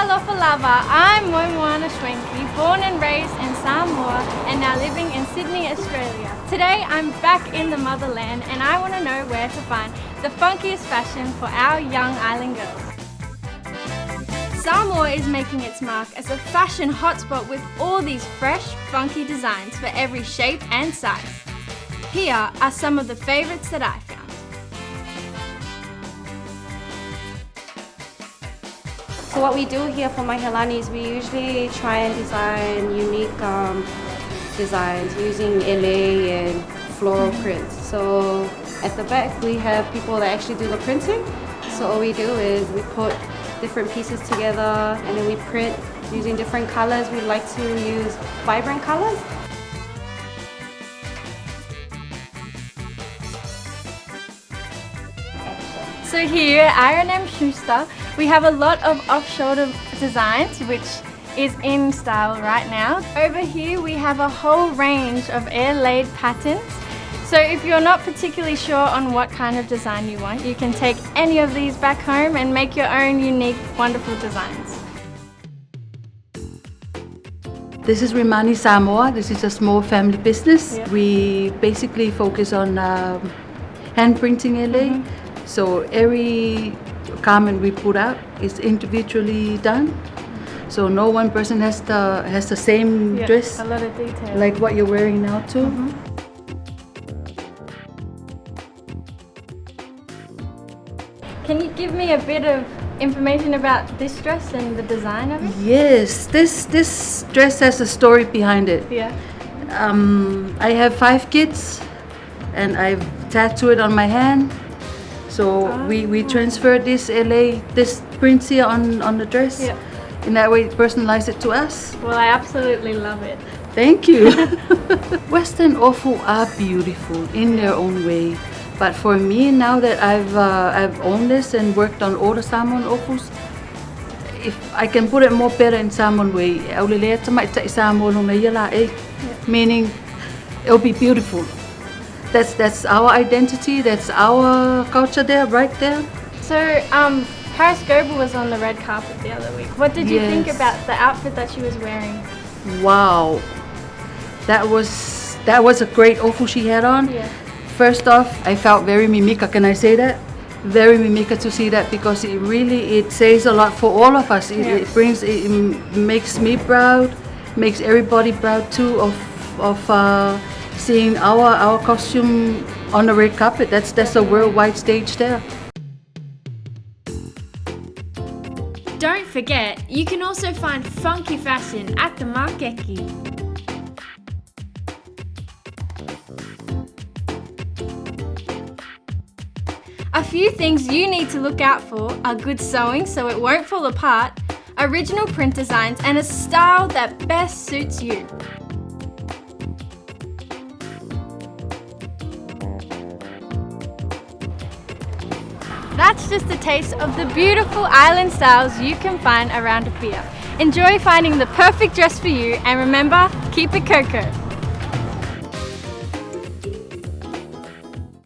Alofa lava, I'm Moemoana, born and raised in Samoa and now living in Sydney, Australia. Today I'm back in the motherland and I want to know where to find the funkiest fashion for our young island girls. Samoa is making its mark as a fashion hotspot with all these fresh, funky designs for every shape and size. Here are some of the favourites that I found. So what we do here for Mahelani is we usually try and design unique designs using LA and floral prints. So at the back we have people that actually do the printing. So all we do is we put different pieces together and then we print using different colors. We like to use vibrant colors. So here at R&M Schuster, we have a lot of off-shoulder designs, which is in style right now. Over here we have a whole range of air-laid patterns. So if you're not particularly sure on what kind of design you want, you can take any of these back home and make your own unique, wonderful designs. This is Rimani Samoa. This is a small family business. Yeah. We basically focus on hand printing LA. So every garment we put out is individually done. So no one person has the same dress. A lot of detail. Like what you're wearing now too. Can you give me a bit of information about this dress and the design of it? Yes, this dress has a story behind it. Yeah. I have 5 kids and I've tattooed it on my hand. So we transferred this prints here on the dress. Yeah. In that way, personalize it to us. Well, I absolutely love it. Thank you. Western ofu are beautiful in their own way. But for me, now that I've owned this and worked on all the Samoan ofus, if I can put it more better in Samoan way, meaning it'll be beautiful. That's our identity, that's our culture there, right there. So, Paris Goebel was on the red carpet the other week. What did you think about the outfit that she was wearing? Wow, that was a great ofu she had on. Yeah. First off, I felt very mimika, can I say that? Very mimika to see that because it says a lot for all of us. It makes me proud, makes everybody proud too of seeing our costume on the red carpet. That's a worldwide stage there. Don't forget, you can also find funky fashion at the Makeki. A few things you need to look out for are good sewing so it won't fall apart, original print designs, and a style that best suits you. That's just a taste of the beautiful island styles you can find around here. Enjoy finding the perfect dress for you and remember, keep it cocoa.